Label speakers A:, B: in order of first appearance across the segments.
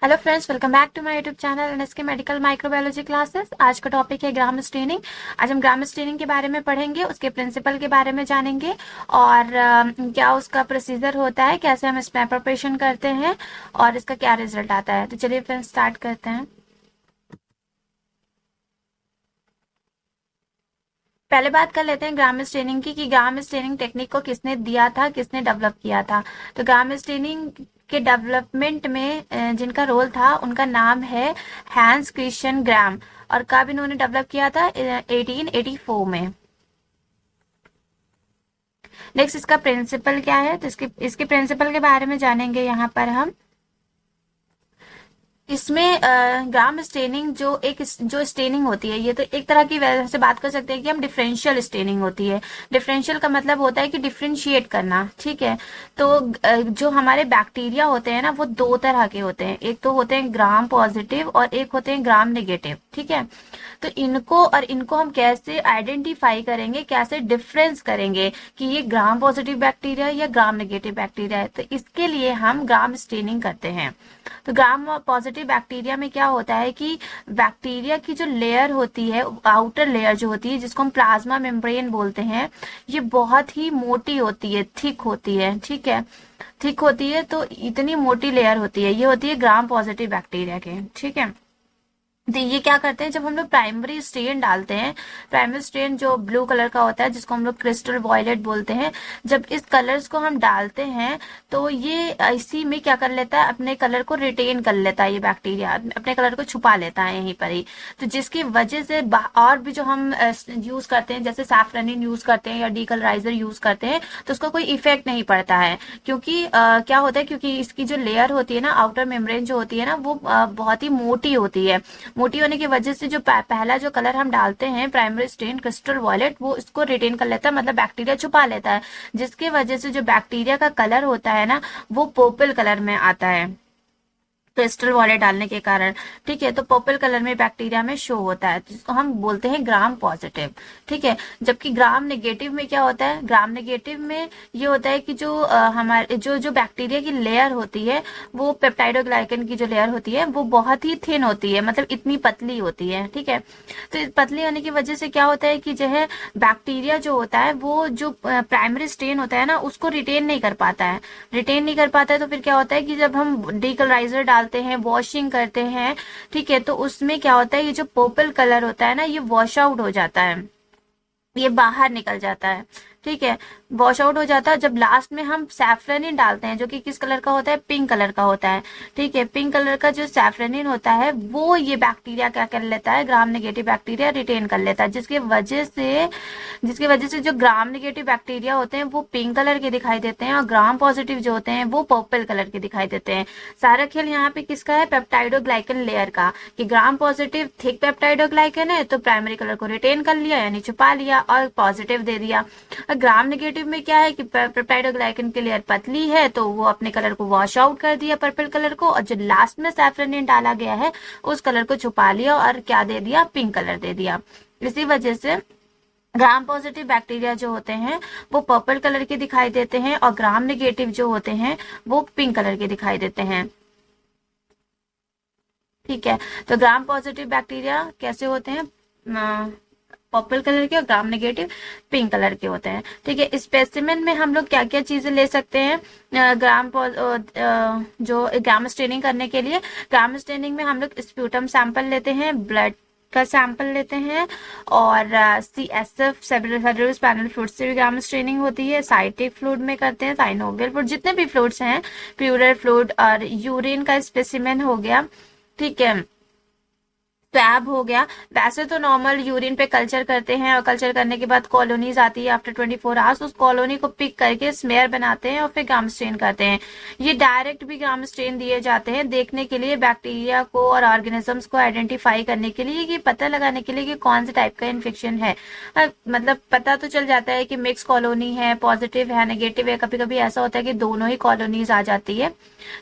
A: Hello friends, welcome back to my YouTube channel NSK medical microbiology classes. आज का topic है gram staining. आज हम ग्राम स्टेनिंग के बारे में पढ़ेंगे, उसके प्रिंसिपल के बारे में जानेंगे और क्या उसका प्रोसीजर होता है, कैसे हम इसमें प्रिपरेशन करते हैं और इसका क्या रिजल्ट आता है। तो चलिए फ्रेंड्स स्टार्ट करते हैं। पहले बात कर लेते हैं ग्राम स्टेनिंग की कि ग्राम स्टेनिंग टेक्निक को किसने दिया था, किसने डेवलप किया था। तो ग्राम स्टेनिंग के डेवलपमेंट में जिनका रोल था उनका नाम है हैंस क्रिश्चियन ग्राम, और कब इन्होंने डेवलप किया था 1884 में। नेक्स्ट इसका प्रिंसिपल क्या है, तो इसके प्रिंसिपल के बारे में जानेंगे यहाँ पर हम। इसमें ग्राम स्टेनिंग जो स्टेनिंग होती है, ये तो एक तरह की वजह से बात कर सकते हैं कि हम डिफरेंशियल स्टेनिंग होती है। डिफरेंशियल का मतलब होता है कि डिफरेंशिएट करना, ठीक है। तो जो हमारे बैक्टीरिया होते हैं ना, वो दो तरह के होते हैं। एक तो होते हैं ग्राम पॉजिटिव और एक होते हैं ग्राम नेगेटिव, ठीक है। तो इनको हम कैसे आइडेंटिफाई करेंगे, कैसे डिफरेंस करेंगे कि ये ग्राम पॉजिटिव बैक्टीरिया या ग्राम नेगेटिव बैक्टीरिया है, तो इसके लिए हम ग्राम स्टेनिंग करते हैं। तो ग्राम पॉजिटिव बैक्टीरिया में क्या होता है कि बैक्टीरिया की जो लेयर होती है, आउटर लेयर जो होती है, जिसको हम प्लाज्मा मेम्ब्रेन बोलते हैं, ये बहुत ही मोटी होती है, थिक होती है, ठीक है। थिक होती है, तो इतनी मोटी लेयर होती है, ये होती है ग्राम पॉजिटिव बैक्टीरिया के, ठीक है। तो ये क्या करते हैं, जब हम लोग प्राइमरी स्ट्रेन डालते हैं, प्राइमरी स्ट्रेन जो ब्लू कलर का होता है, जिसको हम लोग क्रिस्टल वॉयलेट बोलते हैं, जब इस कलर्स को हम डालते हैं तो ये इसी में क्या कर लेता है, अपने कलर को रिटेन कर लेता है। ये बैक्टीरिया अपने कलर को छुपा लेता है यहीं पर ही। तो जिसकी वजह से और भी जो हम यूज करते हैं, जैसे सैफरनिन यूज करते हैं या डीकलराइजर यूज करते हैं, तो उसका कोई इफेक्ट नहीं पड़ता है। क्योंकि क्या होता है, क्योंकि इसकी जो लेयर होती है ना, आउटर मेम्ब्रेन जो होती है ना, वो बहुत ही मोटी होती है। मोटी होने की वजह से जो पहला जो कलर हम डालते हैं, प्राइमरी स्टेन क्रिस्टल वॉयलेट, वो इसको रिटेन कर लेता है, मतलब बैक्टीरिया छुपा लेता है, जिसकी वजह से जो बैक्टीरिया का कलर होता है ना, वो पर्पल कलर में आता है क्रिस्टल वॉयलेट डालने के कारण, ठीक है। तो पर्पल कलर में बैक्टीरिया में शो होता है, जिसको हम बोलते हैं ग्राम पॉजिटिव, ठीक है। जबकि ग्राम नेगेटिव में क्या होता है, ग्राम नेगेटिव में ये होता है कि जो हमारे जो बैक्टीरिया की लेयर होती है, वो पेप्टाइडोग्लाइकन की जो लेयर होती है, वो बहुत ही थिन होती है, मतलब इतनी पतली होती है, ठीक है। तो पतली होने की वजह से क्या होता है कि जो है बैक्टीरिया जो होता है, वो जो प्राइमरी स्टेन होता है ना, उसको रिटेन नहीं कर पाता है। रिटेन नहीं कर पाता है, तो फिर क्या होता है कि जब हम डीकलराइजर डालते हैं, वॉशिंग करते हैं, ठीक है, तो उसमें क्या होता है, ये जो पर्पल कलर होता है ना, ये वॉश आउट हो जाता है, ये बाहर निकल जाता है, ठीक है। वॉश आउट हो जाता है। जब लास्ट में हम सैफरनिन डालते हैं, जो कि किस कलर का होता है, पिंक कलर का होता है, ठीक है। पिंक कलर का जो सैफरनिन होता है, वो ये बैक्टीरिया क्या कर लेता है, ग्राम नेगेटिव बैक्टीरिया रिटेन कर लेता है, जिसकी वजह से जो ग्राम नेगेटिव बैक्टीरिया होते हैं, वो पिंक कलर के दिखाई देते हैं, और ग्राम पॉजिटिव जो होते हैं, वो पर्पल कलर के दिखाई देते हैं। सारा खेल यहाँ पे किसका है, पेप्टाइडोग्लाइकन लेयर का, कि ग्राम पॉजिटिव थिक पेप्टाइडोग्लाइकन है, तो प्राइमरी कलर को रिटेन कर लिया, यानी छुपा लिया और पॉजिटिव दे दिया। ग्राम नेगेटिव में क्या है कि पेप्टाइडोग्लाइकन की लेयर पतली है, तो वो अपने कलर को वॉश आउट कर दिया, पर्पल कलर को, और जो लास्ट में सैफरनिन डाला गया है, उस कलर को छुपा लिया और क्या दे दिया, पिंक कलर दे दिया। इसी वजह से ग्राम पॉजिटिव बैक्टीरिया जो होते हैं, वो पर्पल कलर के दिखाई देते हैं, और ग्राम नेगेटिव जो होते हैं, वो पिंक कलर के दिखाई देते हैं, ठीक है। तो ग्राम पॉजिटिव बैक्टीरिया कैसे होते हैं, पर्पल कलर के, और ग्राम नेगेटिव पिंक कलर के होते हैं, ठीक है। स्पेसिमेन में हम लोग क्या क्या चीजें ले सकते हैं, जो ग्राम स्टेनिंग करने के लिए, ग्राम स्टेनिंग में हम लोग स्प्यूटम सैंपल लेते हैं, ब्लड का सैंपल लेते हैं, और CSF सेरेब्रल स्पाइनल फ्लूइड से भी ग्राम स्टेनिंग होती है। साइटिक फ्लूइड में करते हैं, साइनोवियल फ्लूइड, जितने भी फ्लूइड्स हैं, प्यूरर फ्लूइड, और यूरिन का स्पेसिमेन हो गया, ठीक है, स्वैब हो गया। वैसे तो नॉर्मल यूरिन पे कल्चर करते हैं, और कल्चर करने के बाद कॉलोनीज आती है आफ्टर 24 आवर्स, उस कॉलोनी को पिक करके स्मेयर बनाते हैं और फिर ग्राम स्टेन करते हैं। ये डायरेक्ट भी ग्राम स्टेन दिए जाते हैं, देखने के लिए बैक्टीरिया को और ऑर्गेनिजम्स को आइडेंटिफाई करने के लिए, ये पता लगाने के लिए कि कौन से टाइप का इन्फेक्शन है। मतलब पता तो चल जाता है कि मिक्स कॉलोनी है, पॉजिटिव है, नेगेटिव है, कभी कभी ऐसा होता है कि दोनों ही कॉलोनीज आ जाती है,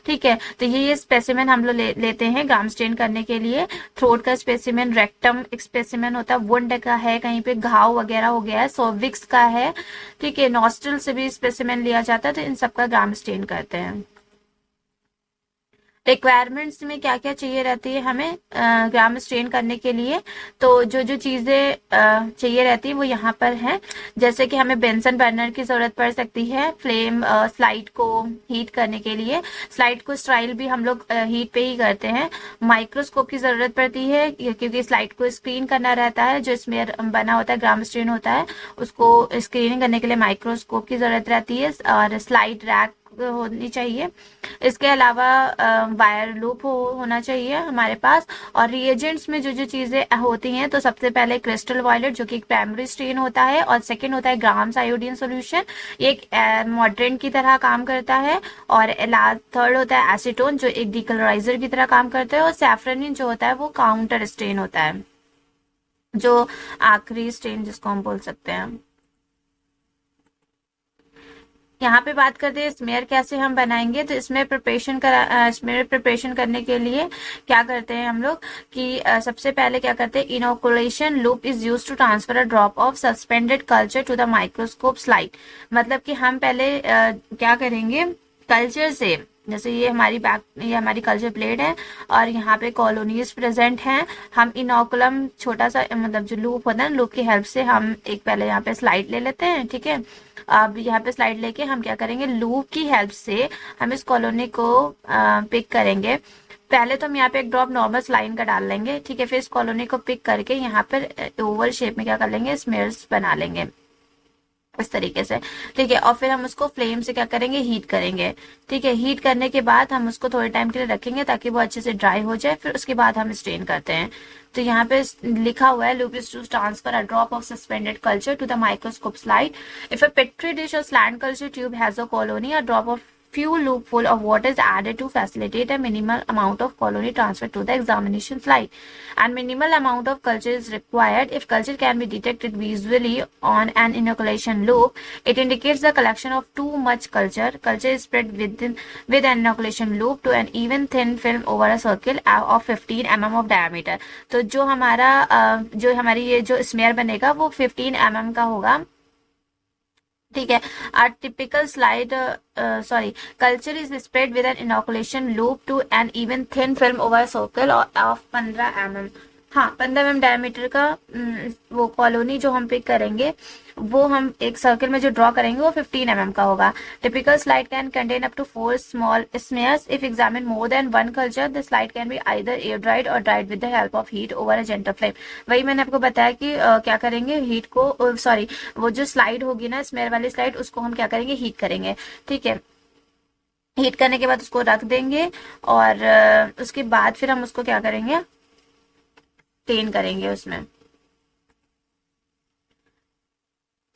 A: ठीक है। तो ये स्पेसिमेन हम लोग लेते हैं ग्राम स्टेन करने के लिए। थ्रोट का स्पेसिमेन, रेक्टम स्पेसिमेन होता है, वुंड का है, कहीं पे घाव वगैरह हो गया है, सर्विक्स का है, ठीक है, नॉस्ट्रल से भी स्पेसिमेन लिया जाता है, तो इन सब का ग्राम स्टेन करते हैं। रिक्वायरमेंट्स में क्या क्या चाहिए रहती है हमें ग्राम स्ट्रेन करने के लिए। तो जो जो चीजें चाहिए रहती है वो यहाँ पर है। जैसे कि हमें बेंसन बर्नर की जरूरत पड़ सकती है फ्लेम स्लाइड को हीट करने के लिए। स्लाइड को स्ट्राइल भी हम लोग हीट पे ही करते हैं। माइक्रोस्कोप की जरूरत पड़ती है क्योंकि स्लाइड को स्क्रीन करना रहता है, जो इसमें बना होता है ग्राम स्ट्रेन होता है उसको स्क्रीनिंग करने के लिए माइक्रोस्कोप की जरूरत रहती है। और स्लाइड रैक होनी चाहिए। इसके अलावा वायर लूप होना चाहिए हमारे पास। और रिएजेंट्स में जो जो चीजें होती हैं, तो सबसे पहले क्रिस्टल वायलेट जो कि एक प्राइमरी स्ट्रेन होता है, और सेकंड होता है ग्राम्स आयोडीन सॉल्यूशन, ये एक मॉडरेंट की तरह काम करता है। और थर्ड होता है एसीटोन जो एक डीकलराइजर की तरह काम करता है। और सैफ्रनिन जो होता है वो काउंटर स्ट्रेन होता है, जो आखिरी स्ट्रेन जिसको हम बोल सकते हैं। यहाँ पे बात करते हैं स्मेयर कैसे हम बनाएंगे। तो स्मेयर प्रिपरेशन करने के लिए क्या करते हैं हम लोग कि सबसे पहले क्या करते हैं, inoculation loop is use to transfer a drop of suspended culture to the microscope slide. मतलब कि हम पहले क्या करेंगे, कल्चर से, जैसे ये हमारी कल्चर प्लेट है और यहाँ पे कॉलोनीज प्रेजेंट हैं। हम इनोकुलम छोटा सा मतलब जो लूप होता है ना, लूप की हेल्प से हम एक पहले यहाँ पे स्लाइड ले लेते हैं। ठीक है, अब यहाँ पे स्लाइड लेके हम क्या करेंगे, लूप की हेल्प से हम इस कॉलोनी को पिक करेंगे। पहले तो हम यहाँ पे एक ड्रॉप नॉर्मल स्लाइन का डाल लेंगे। ठीक है, फिर इस कॉलोनी को पिक करके यहाँ पर ओवल शेप में क्या कर लेंगे, स्मेयर्स बना लेंगे इस तरीके से। ठीक है, और फिर हम उसको फ्लेम से क्या करेंगे, हीट करेंगे। ठीक है, हीट करने के बाद हम उसको थोड़े टाइम के लिए रखेंगे ताकि वो अच्छे से ड्राई हो जाए। फिर उसके बाद हम स्ट्रेन करते हैं। तो यहाँ पे लिखा हुआ है loop is to transfer a drop of suspended culture to the microscope slide. If a petri dish or slant culture tube has a colony, a drop of few loop full of water is added to facilitate a minimal amount of colony transfer to the examination slide, and minimal amount of culture is required. If culture can be detected visually on an inoculation loop, it indicates the collection of too much culture. Culture is spread with an inoculation loop to an even thin film over a circle of 15 mm of diameter. तो जो हमारी ये जो smear बनेगा वो 15 mm का होगा। ठीक है, our typical slide culture is spread with an inoculation loop to an even thin film over a circle of 15 mm। हाँ, 15 mm डायमीटर का वो कॉलोनी जो हम पिक करेंगे वो हम एक सर्कल में जो ड्रॉ करेंगे वो 15 mm का होगा। Typical slide can contain up to 4 small smears. If examine more than 1 culture, the slide can be either air dried or dried with the help of heat over a gentle flame. वही मैंने आपको बताया कि क्या करेंगे, heat को वो जो स्लाइड होगी ना, स्मेयर वाली स्लाइड, उसको हम क्या करेंगे, हीट करेंगे। ठीक है, हीट करने के बाद उसको रख देंगे और उसके बाद फिर हम उसको क्या करेंगे, स्टेन करेंगे। उसमें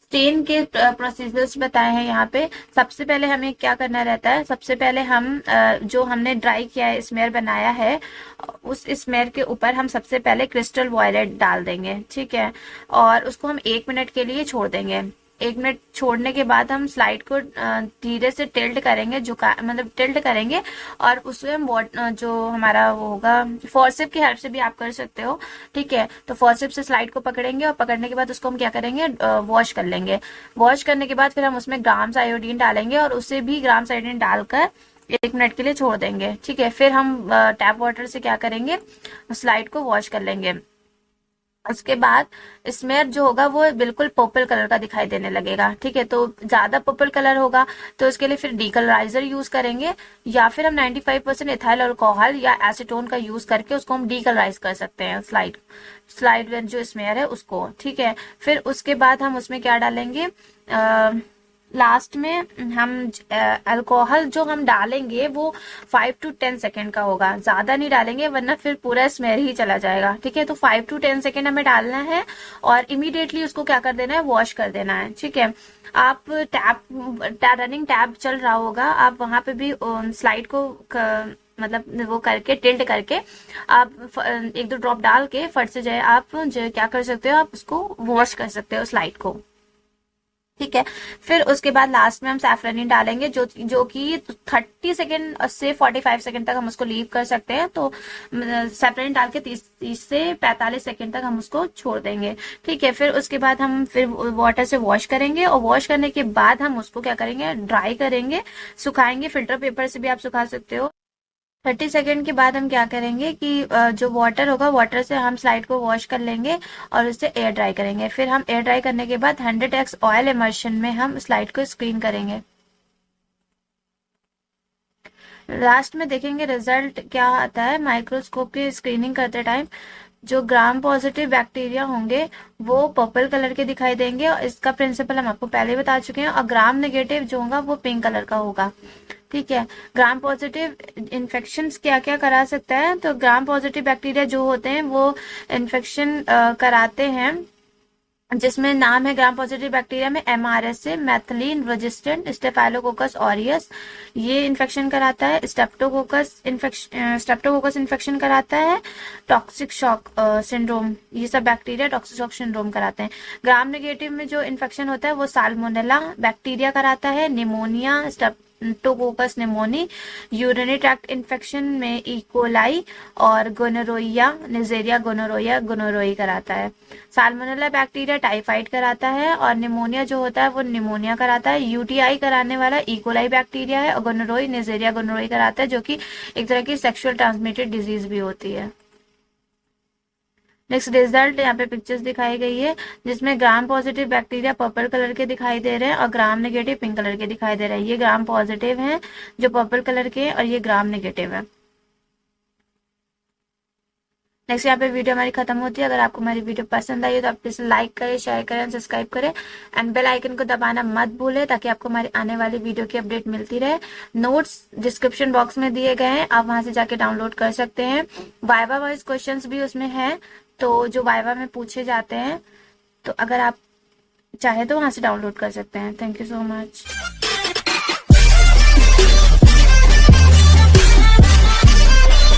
A: स्टेन के प्रोसीजर्स बताए हैं यहाँ पे। सबसे पहले हमें क्या करना रहता है, सबसे पहले हम जो हमने ड्राई किया है, स्मेयर बनाया है, उस स्मेयर के ऊपर हम सबसे पहले क्रिस्टल वायलेट डाल देंगे। ठीक है, और उसको हम 1 मिनट के लिए छोड़ देंगे। 1 मिनट छोड़ने के बाद हम स्लाइड को धीरे से टिल्ट करेंगे, मतलब टिल्ट करेंगे, और उसमें हम जो हमारा वो होगा, फोर्सेप की हेल्प से भी आप कर सकते हो। ठीक है, तो फोर्सेप से स्लाइड को पकड़ेंगे और पकड़ने के बाद उसको हम क्या करेंगे, वॉश कर लेंगे। वॉश करने के बाद फिर हम उसमें ग्राम्स आयोडीन डालेंगे और उसे भी ग्राम्स आयोडीन डालकर 1 मिनट के लिए छोड़ देंगे। ठीक है, फिर हम टैप वाटर से क्या करेंगे, स्लाइड को वॉश कर लेंगे। उसके बाद स्मेयर जो होगा वो बिल्कुल पर्पल कलर का दिखाई देने लगेगा। ठीक है, तो ज्यादा पर्पल कलर होगा तो उसके लिए फिर डीकलराइजर यूज करेंगे, या फिर हम 95% इथाइल अल्कोहल या एसीटोन का यूज करके उसको हम डीकलराइज कर सकते हैं स्लाइड में जो स्मेयर है उसको। ठीक है, फिर उसके बाद हम उसमें क्या डालेंगे, लास्ट में हम अल्कोहल जो हम डालेंगे वो 5 to 10 सेकेंड का होगा, ज्यादा नहीं डालेंगे वरना फिर पूरा स्मेयर ही चला जाएगा। ठीक है, तो 5 to 10 सेकेंड हमें डालना है और इमीडिएटली उसको क्या कर देना है, वॉश कर देना है। ठीक है, आप रनिंग टैप चल रहा होगा, आप वहां पे भी स्लाइड को मतलब वो करके टिल्ट करके आप 1-2 ड्रॉप डाल के फट से जाए, आप जो क्या कर सकते हो, आप उसको वॉश कर सकते हो स्लाइड को। ठीक है, फिर उसके बाद लास्ट में हम सैफरनिन डालेंगे जो कि 30 सेकेंड से 45 सेकेंड तक हम उसको लीव कर सकते हैं। तो सैफरनिन डाल के 30 से 45 सेकेंड तक हम उसको छोड़ देंगे। ठीक है, फिर उसके बाद हम फिर वाटर से वॉश करेंगे और वॉश करने के बाद हम उसको क्या करेंगे, ड्राई करेंगे, सुखाएंगे। फिल्टर पेपर से भी आप सुखा सकते हो। 30 सेकेंड के बाद हम क्या करेंगे कि जो वाटर होगा, वाटर से हम स्लाइड को वॉश कर लेंगे और उससे एयर ड्राई करेंगे। फिर हम एयर ड्राई करने के बाद 100x ऑयल इमर्शन में हम स्लाइड को स्क्रीन करेंगे। लास्ट में देखेंगे रिजल्ट क्या आता है। माइक्रोस्कोप की स्क्रीनिंग करते टाइम जो ग्राम पॉजिटिव बैक्टीरिया होंगे वो पर्पल कलर के दिखाई देंगे, और इसका प्रिंसिपल हम आपको पहले बता चुके हैं। और ग्राम नेगेटिव जो होगा वो पिंक कलर का होगा। ठीक है, ग्राम पॉजिटिव इन्फेक्शन क्या क्या करा सकता है, तो ग्राम पॉजिटिव बैक्टीरिया जो होते हैं वो इन्फेक्शन कराते हैं, जिसमें नाम है ग्राम पॉजिटिव बैक्टीरिया में MRSA, मैथिलीन रेजिस्टेंट स्टेफाइलोकोकस ऑरियस, ये इन्फेक्शन कराता है। स्टेप्टोकोकस इन्फेक्शन कराता है। टॉक्सिक शॉक सिंड्रोम, ये सब बैक्टीरिया टॉक्सिक शॉक सिंड्रोम कराते हैं। ग्राम नेगेटिव में जो इन्फेक्शन होता है वो साल्मोनेला बैक्टीरिया कराता है। Pneumonia streptococcus pneumoniae, urinary tract infection में इकोलाई, और गोनोरोइया निजेरिया गोनोरोई कराता है। साल्मोनेला बैक्टीरिया टाइफाइड कराता है, और निमोनिया जो होता है वो निमोनिया कराता है। यूटीआई कराने वाला इकोलाई बैक्टीरिया है, और गोनोरोई निजेरिया गोनोरोई कराता है, जो कि एक तरह की सेक्सुअल ट्रांसमिटेड डिजीज भी होती है। नेक्स्ट रिजल्ट, यहाँ पे पिक्चर्स दिखाई गई है जिसमें gram positive bacteria purple colour के दिखाई दे रहे हैं और ग्राम नेगेटिव पिंक कलर के दिखाई दे रहे हैं। ये ग्राम पॉजिटिव हैं जो पर्पल कलर के, और ये ग्राम नेगेटिव है। नेक्स्ट यहाँ पे वीडियो हमारी खत्म होती है। अगर आपको हमारी वीडियो पसंद आई है तो आप प्लीज लाइक करें, शेयर करें, सब्सक्राइब करें, एंड बेल आइकन को दबाना मत भूलें ताकि आपको हमारी आने वाली वीडियो की अपडेट मिलती रहे। नोट्स डिस्क्रिप्शन बॉक्स में दिए गए हैं, आप वहां से जाके डाउनलोड कर सकते हैं। वाइवा वाइज क्वेश्चंस भी उसमें है, तो जो वाइवा में पूछे जाते हैं, तो अगर आप चाहे तो वहां से डाउनलोड कर सकते हैं। Thank you so much.